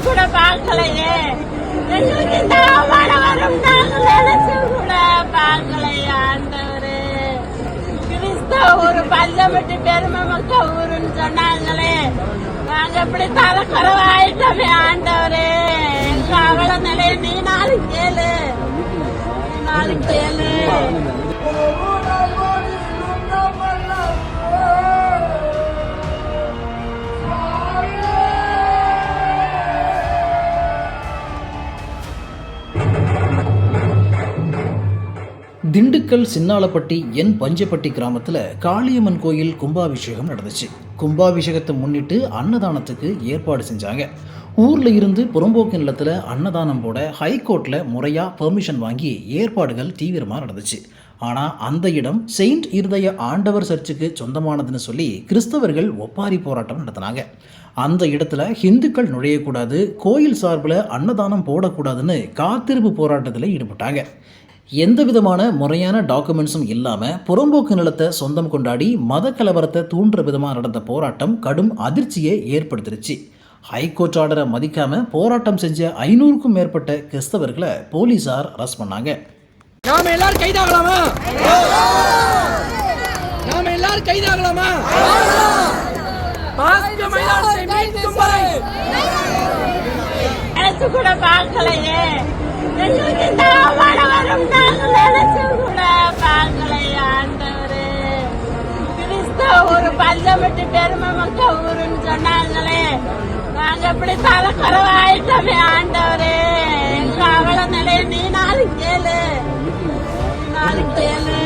கூட பார்க்கலையே. எங்களுக்கு இந்த அவமானம் வரும் நாங்கள் நினைச்சு கூட பார்க்கலையே ஆண்டவரே. கிறிஸ்தவ ஒரு பஞ்சப்பட்டி பெருமை மக்க ஊருன்னு சொன்னாங்களே, நாங்க இப்படி தலைக்குறவாயிட்டோமே ஆண்டவரே. எங்க அவள நிலைய நீ நாளைக்கு கேளு, நீ நாளைக்கு கேளு. திண்டுக்கல் சின்னாலப்பட்டி என் பஞ்சப்பட்டி கிராமத்தில் காளியம்மன் கோயில் கும்பாபிஷேகம் நடந்துச்சு. கும்பாபிஷேகத்தை முன்னிட்டு அன்னதானத்துக்கு ஏற்பாடு செஞ்சாங்க. ஊரில் இருந்து புறம்போக்கு நிலத்தில் அன்னதானம் போட ஹைகோர்ட்டில் முறையாக பெர்மிஷன் வாங்கி ஏற்பாடுகள் தீவிரமாக நடந்துச்சு. ஆனால் அந்த இடம் செயின்ட் இருதய ஆண்டவர் சர்ச்சுக்கு சொந்தமானதுன்னு சொல்லி கிறிஸ்தவர்கள் ஒப்பாரி போராட்டம் நடத்தினாங்க. அந்த இடத்துல ஹிந்துக்கள் நுழையக்கூடாது, கோயில் சார்பில் அன்னதானம் போடக்கூடாதுன்னு காத்திருப்பு போராட்டத்தில் ஈடுபட்டாங்க. எந்த விதமான முறையான டாக்குமெண்ட்ஸும் இல்லாமல் புறம்போக்கு நிலத்தை சொந்தம் கொண்டாடி மத கலவரத்தை தூண்டுற விதமாக நடந்த போராட்டம் கடும் அதிர்ச்சியை ஏற்படுத்திருச்சு. ஹைகோர்ட் ஆர்டரை மதிக்காம போராட்டம் செஞ்ச 500க்கும் மேற்பட்ட கிறிஸ்தவர்களை போலீசார் அரெஸ்ட் பண்ணாங்க. நாம எல்லாரும் கைதாகலாமா? நாம எல்லாரும் கைதாகலாமா? பாஸ்க மைதானத்தை மீட்கும் வரை நினைச்சு கூட பார்க்கலையே. எங்களுக்கு இந்த அவமானம் வரும் நாங்கள் நினைச்சு கூட பார்க்கலையே ஆண்டவரே. கிறிஸ்தவ ஒரு பஞ்சப்பட்டி பெருமை மக்க ஊருன்னு சொன்னாங்களே, நாங்க இப்படி தலைக்குறவாயிட்டோமே ஆண்டவரே. எங்க அவள நிலைய நீ நாளைக்கு கேளு, நீ நாளைக்கு கேளு.